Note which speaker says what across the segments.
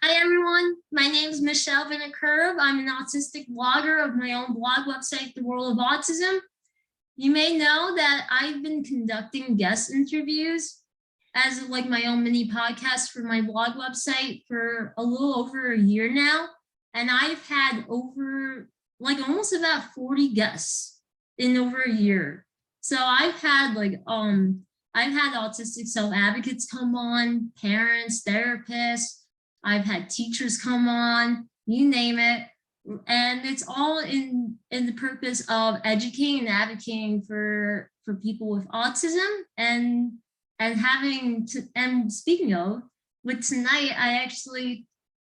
Speaker 1: Hi everyone, my name is Michelle Zeman. I'm an autistic blogger of my own blog website, The World of Autism. You may know that I've been conducting guest interviews as like my own mini podcast for my blog website for a little over a year now. And I've had over like almost about 40 guests in over a year. So I've had autistic self-advocates come on, parents, therapists, I've had teachers come on, you name it. And it's all in the purpose of educating and advocating for people with autism and speaking of, with tonight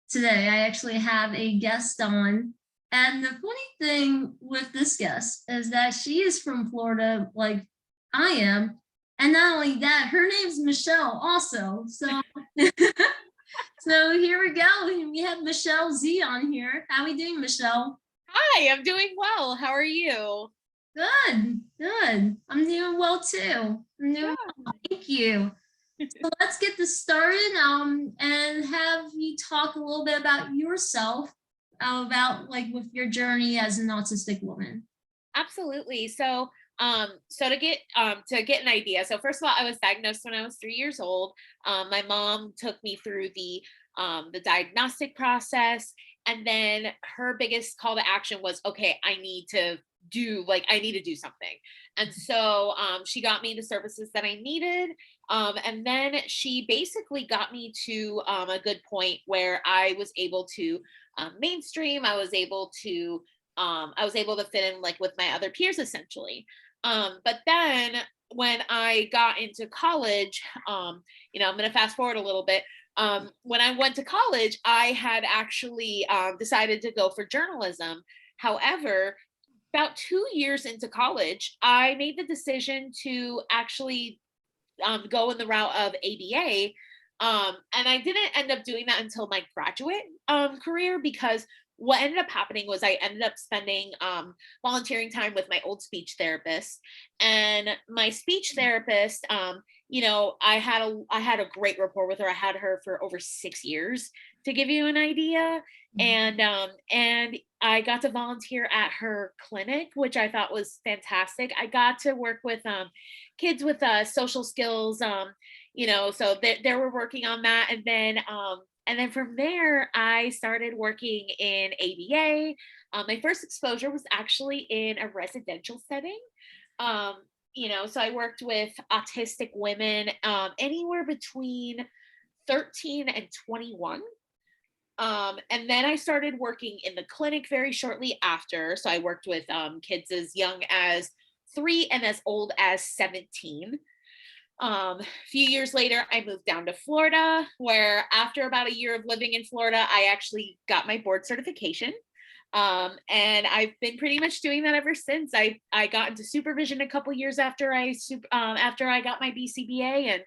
Speaker 1: today I actually have a guest on. And the funny thing with this guest is that she is from Florida like I am. And not only that, her name's Michelle also. So so here we go. We have Michelle Z on here. How are we doing, Michelle?
Speaker 2: Hi, I'm doing well. How are you?
Speaker 1: Good, good. I'm doing well too. I'm doing well. Thank you. So let's get this started and have you talk a little bit about yourself, about like with your journey as an autistic woman.
Speaker 2: Absolutely. So to get an idea. So first of all, I was diagnosed when I was 3 years old. My mom took me through the diagnostic process, and then her biggest call to action was, okay, I need to do something. And so she got me the services that I needed. And then she basically got me to a good point where I was able to mainstream. I was able to fit in like with my other peers essentially. But then when I got into college, I'm going to fast forward a little bit. When I went to college, I had actually decided to go for journalism. However, about 2 years into college, I made the decision to actually go in the route of ABA. And I didn't end up doing that until my graduate career, because what ended up happening was I ended up spending volunteering time with my old speech therapist. And my speech therapist, I had a great rapport with her. I had her for over 6 years, to give you an idea. And I got to volunteer at her clinic, which I thought was fantastic. I got to work with kids with social skills, so they were working on that. And then from there, I started working in ABA. My first exposure was actually in a residential setting. Um, so I worked with autistic women, anywhere between 13 and 21. And then I started working in the clinic very shortly after. So I worked with kids as young as 3 and as old as 17. A few years later, I moved down to Florida, where after about a year of living in Florida, I actually got my board certification. And I've been pretty much doing that ever since. I got into supervision a couple years after I got my BCBA,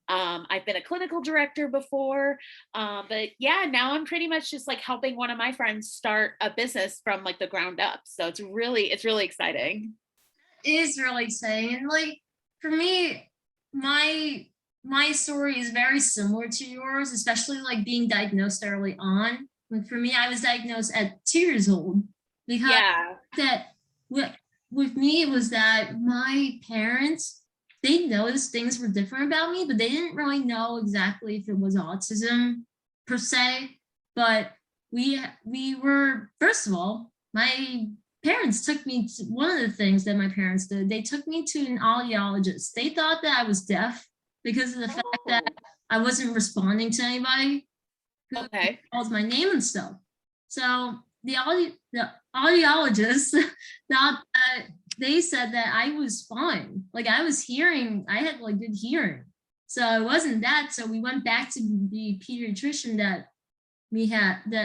Speaker 2: and I've been a clinical director before. But yeah, now I'm pretty much just like helping one of my friends start a business from like the ground up. So it's really exciting.
Speaker 1: It is really exciting. And like for me, my story is very similar to yours, especially like being diagnosed early on. Like for me, I was diagnosed at 2 years old because
Speaker 2: Yeah.
Speaker 1: that with, with me it was that my parents, they noticed things were different about me, but they didn't really know exactly if it was autism per se. But we were, first of all, my parents took me to, one of the things that my parents did, they took me to an audiologist. They thought that I was deaf because of the fact that
Speaker 2: Oh,
Speaker 1: I wasn't responding to anybody who
Speaker 2: okay.
Speaker 1: calls my name and stuff. So the audiologist thought that, they said that I was fine. Like I was hearing, I had like good hearing. So it wasn't that. So we went back to the pediatrician that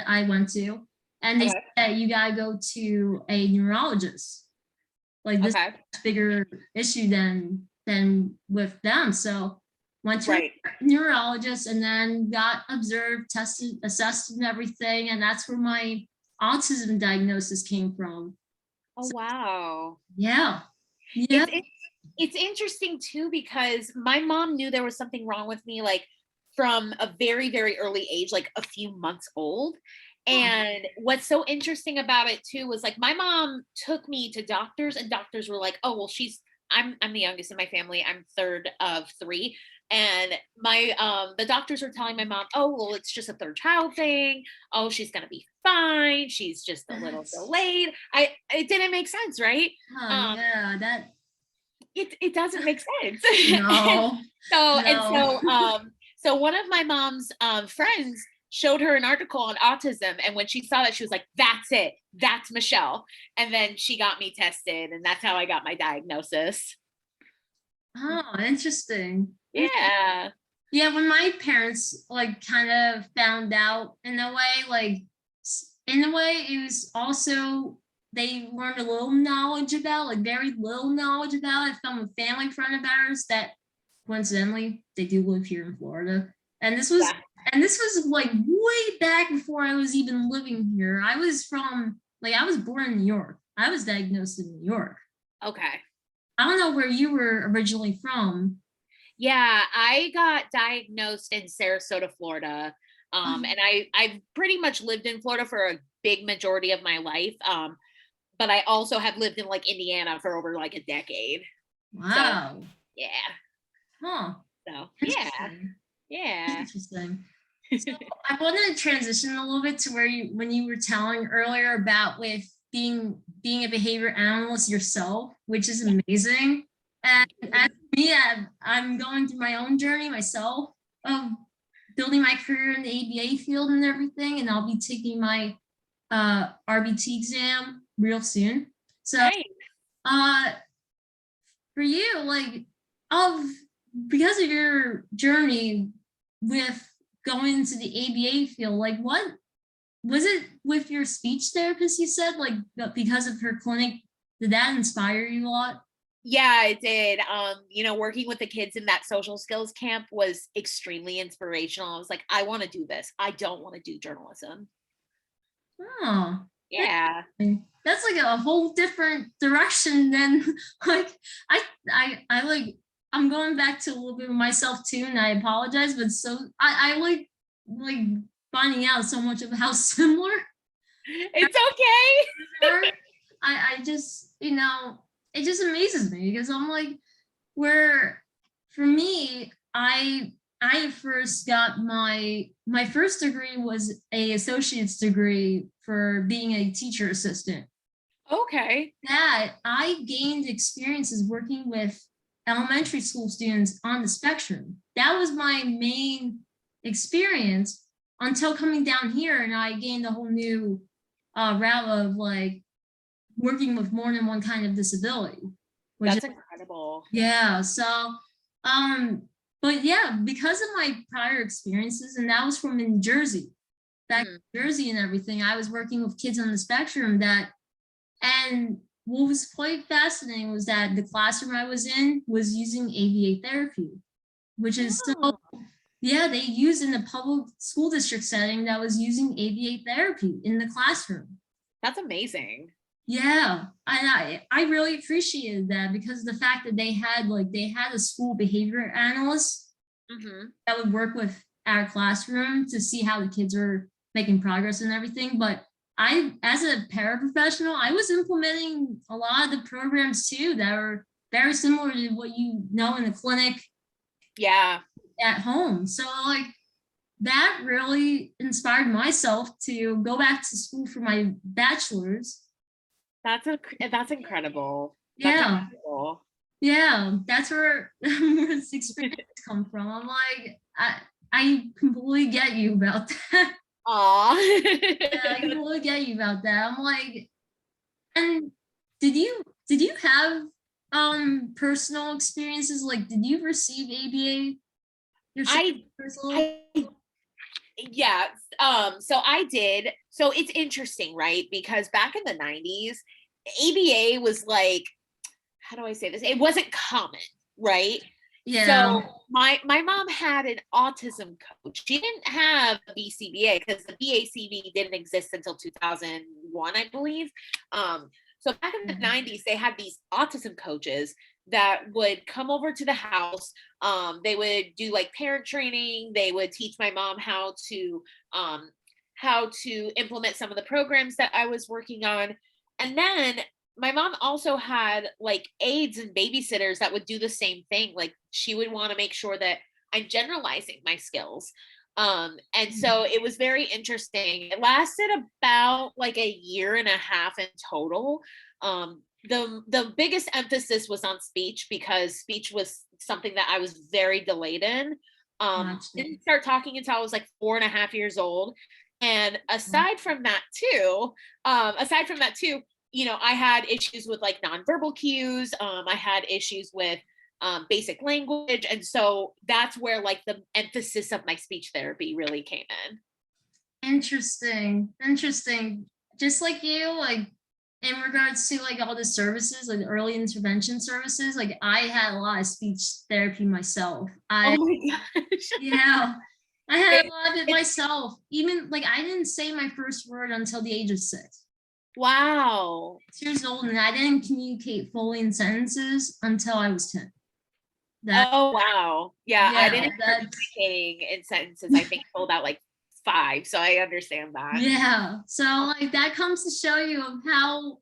Speaker 1: I went to, and they
Speaker 2: Okay.
Speaker 1: said that you gotta go to a neurologist. Like this is
Speaker 2: Okay.
Speaker 1: a bigger issue than with them. So went to a
Speaker 2: Right.
Speaker 1: neurologist and then got observed, tested, assessed, and everything. And that's where my autism diagnosis came from.
Speaker 2: Oh,
Speaker 1: So,
Speaker 2: wow.
Speaker 1: yeah, yeah,
Speaker 2: It's it's interesting too, because my mom knew there was something wrong with me like from a very, very early age, like a few months old. And what's so interesting about it too was like my mom took me to doctors, and doctors were like, "Oh, well, I'm the youngest in my family. I'm third of three." And the doctors were telling my mom, "Oh, well, it's just a third child thing. Oh, she's gonna be fine. She's just a little delayed." It didn't make sense, right?
Speaker 1: Oh yeah, that
Speaker 2: It doesn't make sense.
Speaker 1: no,
Speaker 2: And
Speaker 1: no.
Speaker 2: so one of my mom's friends showed her an article on autism, and when she saw that, she was like, "That's it, that's Michelle." And then she got me tested, and that's how I got my diagnosis.
Speaker 1: Oh, interesting.
Speaker 2: Yeah.
Speaker 1: Yeah, when my parents like kind of found out in a way, like in a way, it was also they learned a little knowledge about, like very little knowledge about it from a family friend of ours that coincidentally they do live here in Florida. And this was
Speaker 2: Yeah.
Speaker 1: and this was like way back before I was even living here. I was born in New York. I was diagnosed in New York.
Speaker 2: Okay.
Speaker 1: I don't know where you were originally from.
Speaker 2: Yeah, I got diagnosed in Sarasota, Florida. And I've pretty much lived in Florida for a big majority of my life. But I also have lived in like Indiana for over like a decade. So
Speaker 1: Wow.
Speaker 2: yeah.
Speaker 1: Huh.
Speaker 2: So yeah.
Speaker 1: Interesting.
Speaker 2: Yeah.
Speaker 1: Interesting. So I wanted to transition a little bit to where when you were telling earlier about with being a behavior analyst yourself, which is amazing. And as for me, I'm going through my own journey myself of building my career in the ABA field and everything, and I'll be taking my RBT exam real soon. So
Speaker 2: Nice.
Speaker 1: uh for you, like of because of your journey with going into the ABA field, like what was it with your speech therapist you said, like because of her clinic, did that inspire you a lot?
Speaker 2: Yeah, it did. Working with the kids in that social skills camp was extremely inspirational. I was like, I want to do this. I don't want to do journalism.
Speaker 1: Oh,
Speaker 2: Yeah.
Speaker 1: that's like a whole different direction than like I like I'm going back to a little bit of myself too, and I apologize, but so I like finding out so much of how similar
Speaker 2: It's okay.
Speaker 1: we are. I just, it just amazes me because I'm like, where for me, I first got my first degree was a associate's degree for being a teacher assistant.
Speaker 2: Okay.
Speaker 1: That I gained experiences working with elementary school students on the spectrum. That was my main experience until coming down here, and I gained a whole new route of like working with more than one kind of disability, which is
Speaker 2: That's incredible.
Speaker 1: yeah. So, but yeah, because of my prior experiences, and that was from in Jersey, back
Speaker 2: Mhm.
Speaker 1: in Jersey and everything, I was working with kids on the spectrum and what was quite fascinating was that the classroom I was in was using ABA therapy, which is so,
Speaker 2: Oh,
Speaker 1: yeah, they used in the public school district setting that was using ABA therapy in the classroom.
Speaker 2: that's amazing.
Speaker 1: Yeah, and I really appreciated that because the fact that they had a school behavior analyst
Speaker 2: Hmm.
Speaker 1: that would work with our classroom to see how the kids are making progress and everything. But I, as a paraprofessional, I was implementing a lot of the programs too that are very similar to what you know in the clinic
Speaker 2: Yeah,
Speaker 1: at home. So like that really inspired myself to go back to school for my bachelor's.
Speaker 2: that's incredible. That's
Speaker 1: Yeah.
Speaker 2: incredible.
Speaker 1: Yeah, that's where this experience come from. I'm like, I completely get you about that.
Speaker 2: Aw.
Speaker 1: Yeah, I completely get you about that. I'm like, and did you have personal experiences? Like, did you receive ABA yourself
Speaker 2: I
Speaker 1: personally?
Speaker 2: I yeah, so I did. So it's interesting, right? Because back in the 90s, ABA was like, how do I say this? It wasn't common, right?
Speaker 1: Yeah.
Speaker 2: So my mom had an autism coach. She didn't have a BCBA because the BACB didn't exist until 2001, I believe. So back in the 90s, they had these autism coaches that would come over to the house. They would do like parent training. They would teach my mom how to implement some of the programs that I was working on. And then my mom also had like aides and babysitters that would do the same thing. Like she would want to make sure that I'm generalizing my skills. And so it was very interesting. It lasted about like a year and a half in total. The biggest emphasis was on speech because speech was something that I was very delayed in.
Speaker 1: Gotcha.
Speaker 2: Didn't start talking until I was like 4.5 years old. And aside from that too, I had issues with like nonverbal cues. I had issues with basic language. And so that's where like the emphasis of my speech therapy really came in.
Speaker 1: Interesting. Interesting. Just like you, like in regards to like all the services, like early intervention services, like I had a lot of speech therapy myself.
Speaker 2: Oh my gosh.
Speaker 1: Yeah, I had a
Speaker 2: It-
Speaker 1: lot of it
Speaker 2: it-
Speaker 1: myself. Even like I didn't say my first word until the age of 6.
Speaker 2: wow.
Speaker 1: 6 years old, and I didn't communicate fully in sentences until I was 10. That
Speaker 2: Oh wow. Yeah, I
Speaker 1: yeah,
Speaker 2: didn't start
Speaker 1: that's
Speaker 2: communicating in sentences, I think, till about like 5. So I understand that.
Speaker 1: yeah. So like that comes to show you of how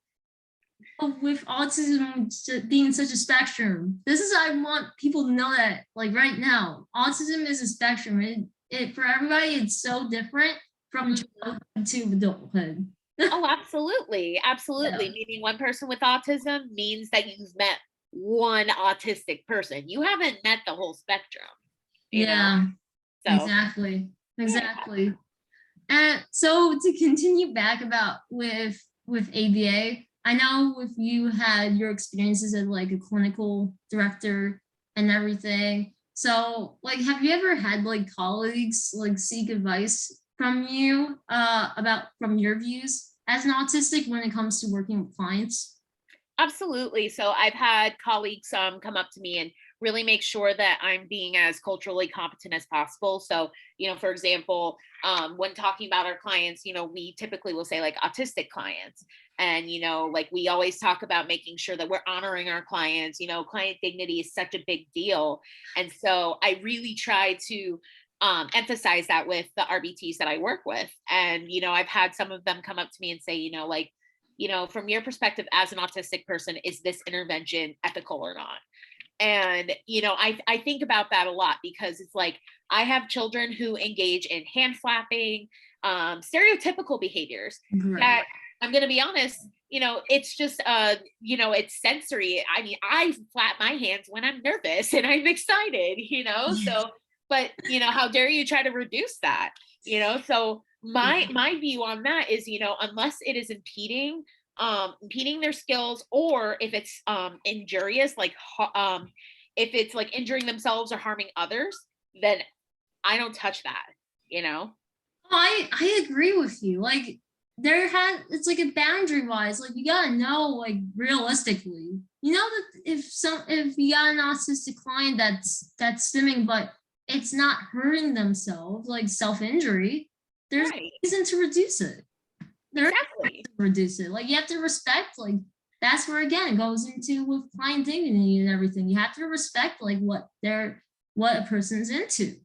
Speaker 1: with autism being such a spectrum, this is I want people to know that like right now, autism is a spectrum. It for everybody, it's so different from
Speaker 2: Mhm.
Speaker 1: childhood to adulthood.
Speaker 2: Oh, absolutely. Absolutely.
Speaker 1: Yeah.
Speaker 2: Meaning one person with autism means that you've met one autistic person. You haven't met the whole spectrum, you know?
Speaker 1: Yeah,
Speaker 2: So,
Speaker 1: exactly.
Speaker 2: yeah.
Speaker 1: Exactly. And so to continue back about with ABA, I know with you had your experiences as like a clinical director and everything. So like have you ever had like colleagues like seek advice from you about from your views as an autistic when it comes to working with clients?
Speaker 2: Absolutely. So I've had colleagues come up to me and really make sure that I'm being as culturally competent as possible. So, for example, when talking about our clients, we typically will say like autistic clients. And, like we always talk about making sure that we're honoring our clients. Client dignity is such a big deal. And so I really try to emphasize that with the RBTs that I work with. And, I've had some of them come up to me and say, like, from your perspective as an autistic person, is this intervention ethical or not? And, I think about that a lot because it's like I have children who engage in hand flapping, stereotypical behaviors
Speaker 1: Right.
Speaker 2: that I'm going to be honest, it's just, it's sensory. I mean, I flap my hands when I'm nervous and I'm excited,
Speaker 1: Yeah.
Speaker 2: so, but, how dare you try to reduce that, so my view on that is, unless it is impeding their skills, or if it's injurious, like if it's like injuring themselves or harming others, then I don't touch that, you know?
Speaker 1: I agree with you. Like it's like a boundary wise, like you gotta know like realistically. You know that if you got an autistic client that's stimming, but it's not hurting themselves, like self-injury, there's
Speaker 2: Right.
Speaker 1: reason to reduce it. There's
Speaker 2: Exactly.
Speaker 1: to reduce it. Like you have to respect, like that's where again it goes into with client dignity and everything. You have to respect like what a person's into.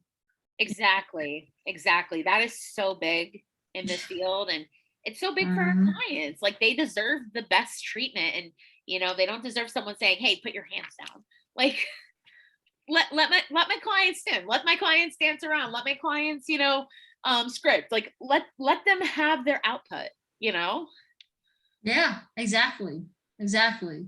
Speaker 2: Exactly. Exactly. That is so big in this field. And it's so big for our
Speaker 1: Um,
Speaker 2: clients. Like they deserve the best treatment. And, they don't deserve someone saying, hey, put your hands down. Like let my clients stand. Let my clients dance around. Let my clients, script. Like let them have their output, you know?
Speaker 1: Yeah, exactly. Exactly.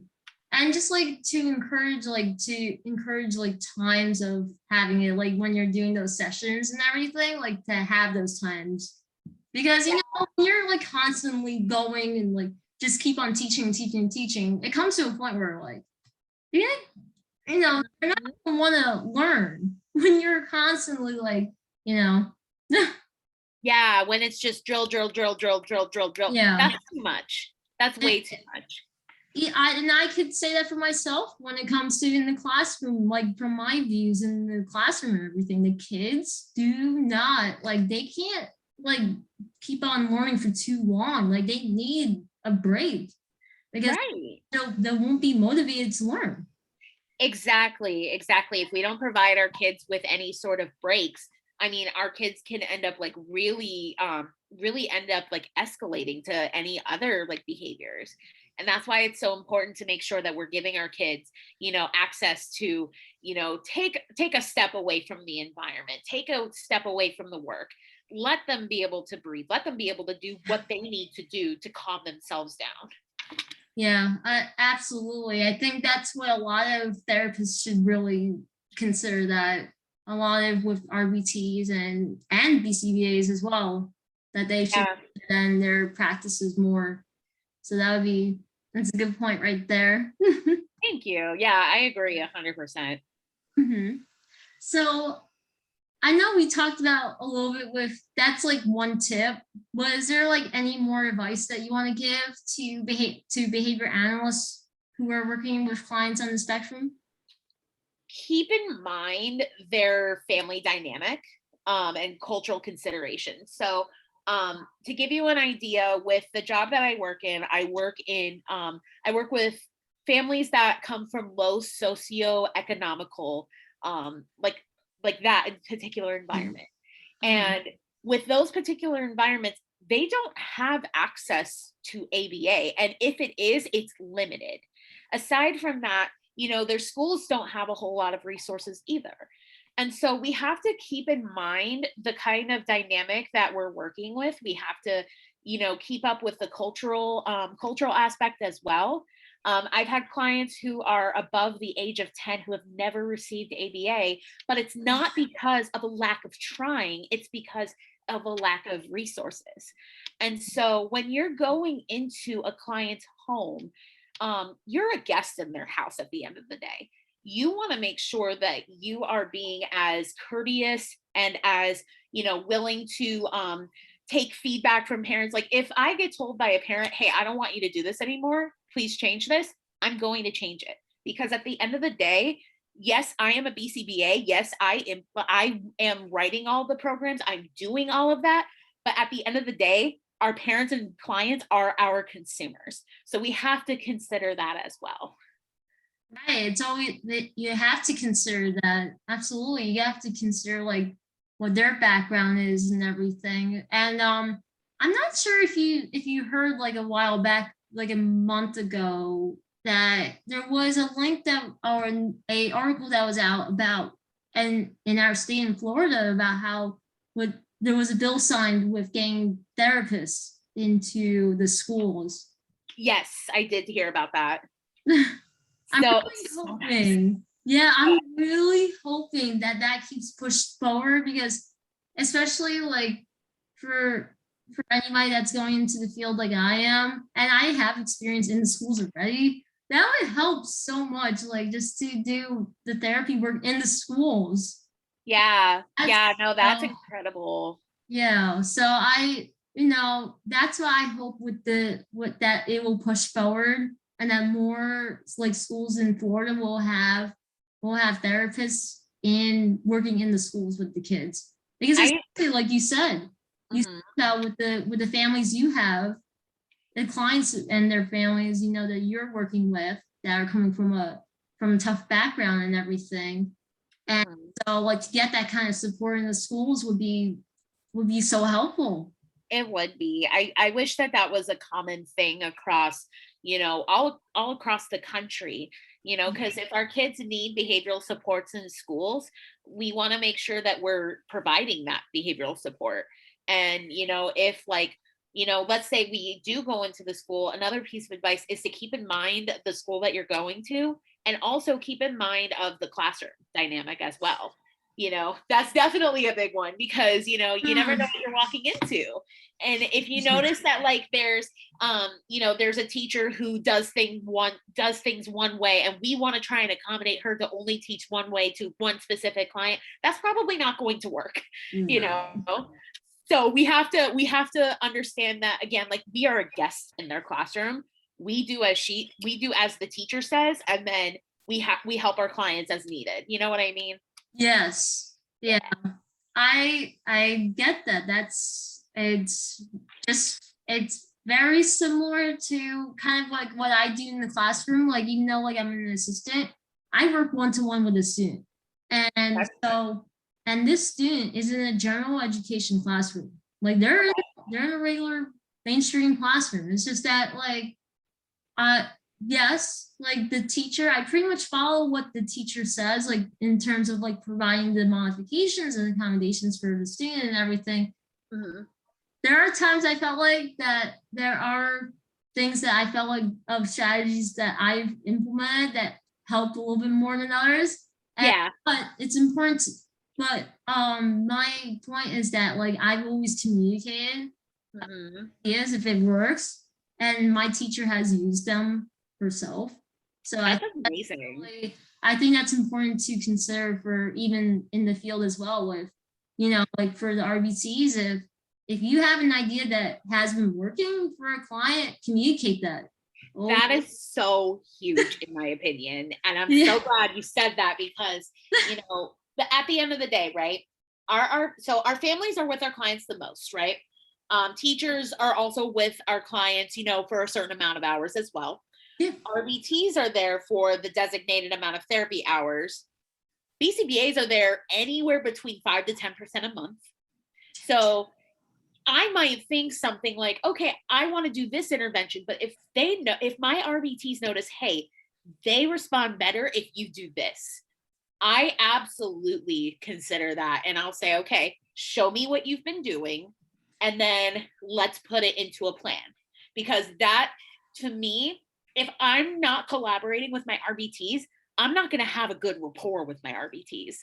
Speaker 1: And just like to encourage like times of having it like when you're doing those sessions and everything, like to have those times. Because when you're like constantly going and like just keep on teaching, teaching, teaching, it comes to a point where like yeah, you're not
Speaker 2: Mhm.
Speaker 1: gonna want to learn when you're constantly like, you know,
Speaker 2: Yeah, when it's just drill, drill, drill, drill, drill, drill, drill.
Speaker 1: yeah.
Speaker 2: That's too much. That's
Speaker 1: And
Speaker 2: way too much.
Speaker 1: yeah, I could say that for myself when it comes to in the classroom, like from my views in the classroom and everything, the kids do not like they can't like keep on learning for too long. Like they need a break because
Speaker 2: Right.
Speaker 1: they won't be motivated to learn.
Speaker 2: Exactly, exactly. If we don't provide our kids with any sort of breaks, I mean, our kids can end up like really end up like escalating to any other like behaviors. And that's why it's so important to make sure that we're giving our kids, access to, take a step away from the environment, take a step away from the work. Let them be able to breathe. Let them be able to do what they need to do to calm themselves down.
Speaker 1: Yeah, absolutely. I think that's what a lot of therapists should really consider, that a lot of with RBTs and BCBAs as well, that they should
Speaker 2: Yeah.
Speaker 1: then their practices more. So that's a good point right there.
Speaker 2: Thank you. Yeah, I agree 100%.
Speaker 1: Mhm. So I know we talked about a little bit with that's like one tip, but is there like any more advice that you want to give to behavior analysts who are working with clients on the spectrum?
Speaker 2: Keep in mind their family dynamic and cultural considerations. So, to give you an idea, with the job that I work in, I work with families that come from low socioeconomical, like that in particular environment.
Speaker 1: Mhm.
Speaker 2: And with those particular environments, they don't have access to ABA. And if it is, it's limited. Aside from that, their schools don't have a whole lot of resources either. And so we have to keep in mind the kind of dynamic that we're working with. We have to, keep up with the cultural aspect as well. I've had clients who are above the age of 10 who have never received ABA, but it's not because of a lack of trying, it's because of a lack of resources. And so when you're going into a client's home, you're a guest in their house at the end of the day. You want to make sure that you are being as courteous and as, willing to take feedback from parents. Like if I get told by a parent, hey, I don't want you to do this anymore, please change this, I'm going to change it. Because at the end of the day, yes, I am a BCBA. Yes, I am writing all the programs. I'm doing all of that. But at the end of the day, our parents and clients are our consumers. So we have to consider that as well.
Speaker 1: Right. It's always you have to consider that. Absolutely. You have to consider like what their background is and everything. And I'm not sure if you heard like a while back, like a month ago, that there was a link that or a article that was out about and in our state in Florida about how what there was a bill signed with getting therapists into the schools.
Speaker 2: Yes, I did hear about that.
Speaker 1: I'm
Speaker 2: So,
Speaker 1: really
Speaker 2: so nice.
Speaker 1: hoping. Yeah, I'm really hoping that that keeps pushed forward because, especially like for for anybody that's going into the field like I am, and I have experience in the schools already, that would help so much. Like just to do the therapy work in the schools.
Speaker 2: Yeah,
Speaker 1: That's
Speaker 2: yeah, no, that's
Speaker 1: so
Speaker 2: incredible.
Speaker 1: yeah. So that's why I hope with that it will push forward and that more like schools in Florida will have therapists in working in the schools with the kids. Because
Speaker 2: I
Speaker 1: especially like you said
Speaker 2: mhm.
Speaker 1: that with the families you have, the clients and their families, that you're working with that are coming from a tough background and everything. And
Speaker 2: Mhm.
Speaker 1: so like to get that kind of support in the schools would be so helpful.
Speaker 2: It would be. I wish that that was a common thing across, all across the country, because if our kids need behavioral supports in schools, we want to make sure that we're providing that behavioral support. And, if like, let's say we do go into the school, another piece of advice is to keep in mind the school that you're going to, and also keep in mind of the classroom dynamic as well. That's definitely a big one because, you never know what you're walking into. And if you notice that like there's a teacher who does things one way and we want to try and accommodate her to only teach one way to one specific client, that's probably not going to work, you know.
Speaker 1: No.
Speaker 2: So we have to understand that again, like we are a guest in their classroom. We do as the teacher says, and then we help our clients as needed. You know what I mean?
Speaker 1: Yes. Yeah. I get that. It's very similar to kind of like what I do in the classroom. Like like I'm an assistant, I work one-to-one with a student. And
Speaker 2: Okay.
Speaker 1: so, and this student is in a general education classroom. Like they're in a regular mainstream classroom. It's just that like, yes, like the teacher, I pretty much follow what the teacher says, like in terms of like providing the modifications and accommodations for the student and everything.
Speaker 2: Mhm.
Speaker 1: There are times I felt like that there are things that I felt like of strategies that I've implemented that helped a little bit more than others. And
Speaker 2: Yeah.
Speaker 1: but it's important to, but my point is that like I've always communicated
Speaker 2: Mhm.
Speaker 1: ideas if it works, and my teacher has used them herself. So
Speaker 2: That's amazing.
Speaker 1: really, I think that's important to consider for even in the field as well with, you know, like for the RBTs, if you have an idea that has been working for a client, communicate that. Oh,
Speaker 2: That is so huge in my opinion. And I'm
Speaker 1: yeah.
Speaker 2: so glad you said that because, at the end of the day, right? So our families are with our clients the most, right? Teachers are also with our clients, for a certain amount of hours as well.
Speaker 1: Yeah.
Speaker 2: RBTs are there for the designated amount of therapy hours. BCBAs are there anywhere between 5 to 10% a month. So I might think something like, okay, I want to do this intervention, but if my RBTs notice, hey, they respond better if you do this, I absolutely consider that. And I'll say, okay, show me what you've been doing, and then let's put it into a plan. Because that, to me, if I'm not collaborating with my RBTs, I'm not going to have a good rapport with my RBTs.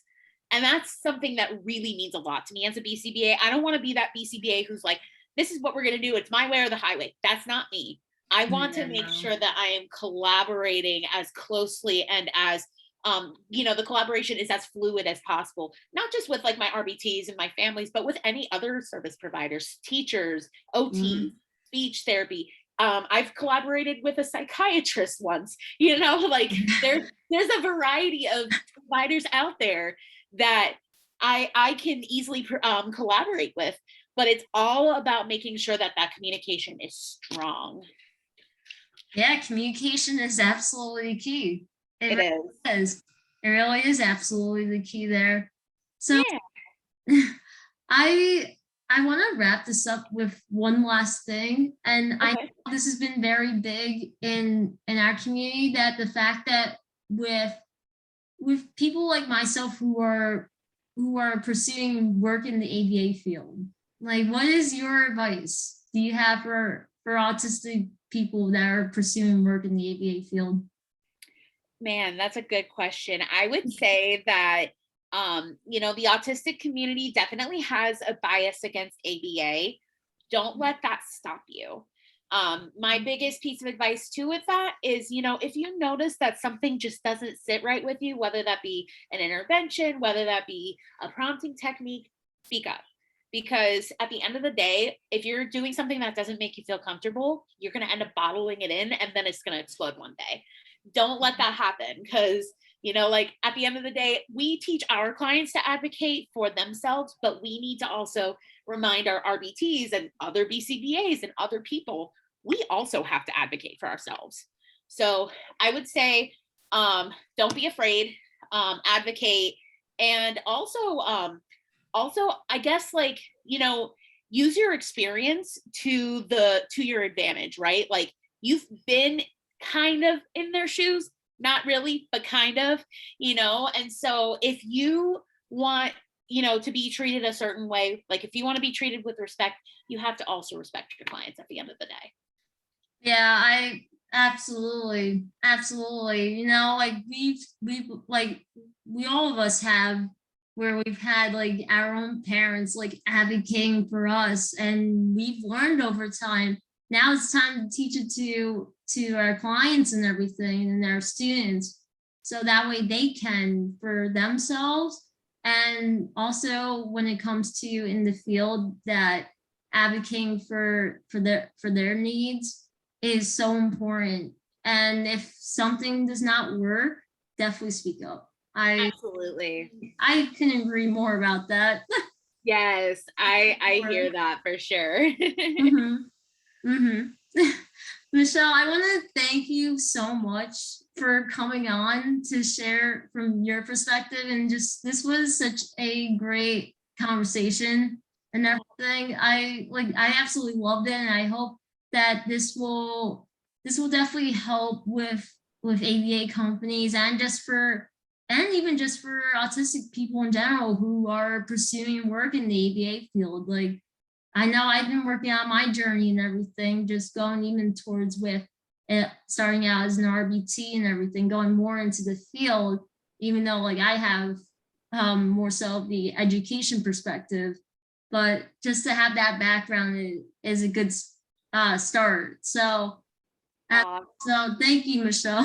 Speaker 2: And that's something that really means a lot to me as a BCBA. I don't want to be that BCBA who's like, this is what we're going to do. It's my way or the highway. That's not me. I want to make
Speaker 1: No.
Speaker 2: sure that I am collaborating as closely and as the collaboration is as fluid as possible, not just with like my RBTs and my families, but with any other service providers, teachers, OT,
Speaker 1: Mhm.
Speaker 2: speech therapy. I've collaborated with a psychiatrist once, like there's a variety of providers out there that I can easily collaborate with, but it's all about making sure that that communication is strong.
Speaker 1: Yeah, communication is absolutely key. It
Speaker 2: It is.
Speaker 1: really is. It really is absolutely the key there. So
Speaker 2: Yeah.
Speaker 1: I I want to wrap this up with one last thing, and I
Speaker 2: Okay.
Speaker 1: know this has been very big in our community, that the fact that with people like myself who are pursuing work in the ABA field, like what is your advice do you have for autistic people that are pursuing work in the ABA field?
Speaker 2: Man, that's a good question. I would say that the autistic community definitely has a bias against ABA. Don't let that stop you. My biggest piece of advice too with that is, if you notice that something just doesn't sit right with you, whether that be an intervention, whether that be a prompting technique, speak up. Because at the end of the day, if you're doing something that doesn't make you feel comfortable, you're going to end up bottling it in and then it's going to explode one day. Don't let that happen because like at the end of the day, we teach our clients to advocate for themselves, but we need to also remind our RBTs and other BCBAs and other people, we also have to advocate for ourselves. So I would say, don't be afraid, advocate, and also I guess like, use your experience to your advantage, right? Like you've been kind of in their shoes, not really, but kind of, and so if you want to be treated a certain way, like if you want to be treated with respect, you have to also respect your clients at the end of the day.
Speaker 1: Yeah, I absolutely. You know, like we've like we all of us have where we've had like our own parents like advocating for us, and we've learned over time. Now it's time to teach it to our clients and everything and our students, so that way they can for themselves. And also when it comes to in the field that advocating for their needs is so important. And if something does not work, definitely speak up.
Speaker 2: Absolutely.
Speaker 1: I can agree more about that.
Speaker 2: Yes, I hear that for sure.
Speaker 1: Mm-hmm. Mm-hmm. Michelle, I want to thank you so much for coming on to share from your perspective. And just this was such a great conversation and everything. I absolutely loved it. And I hope that this will definitely help with ABA companies and even just for autistic people in general who are pursuing work in the ABA field. Like, I know I've been working on my journey and everything, just going even towards with it, starting out as an RBT and everything, going more into the field, even though like I have more so of the education perspective, but just to have that background is a good start. Uh,
Speaker 2: Aw,
Speaker 1: so thank you, Michelle.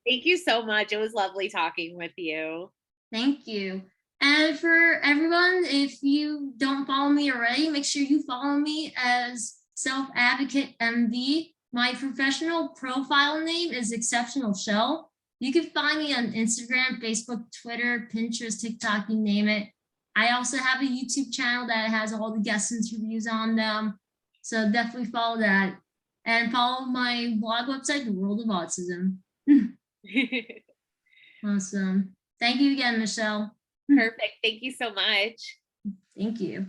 Speaker 2: thank you so much. It was lovely talking with you.
Speaker 1: Thank you. And for everyone, if you don't follow me already, make sure you follow me as Self Advocate MV. My professional profile name is Exceptional Shell. You can find me on Instagram, Facebook, Twitter, Pinterest, TikTok, you name it. I also have a YouTube channel that has all the guest interviews on them. So definitely follow that. And follow my blog website, The World of Autism. Awesome. Thank you again, Michelle.
Speaker 2: Perfect. Thank you so much.
Speaker 1: Thank you.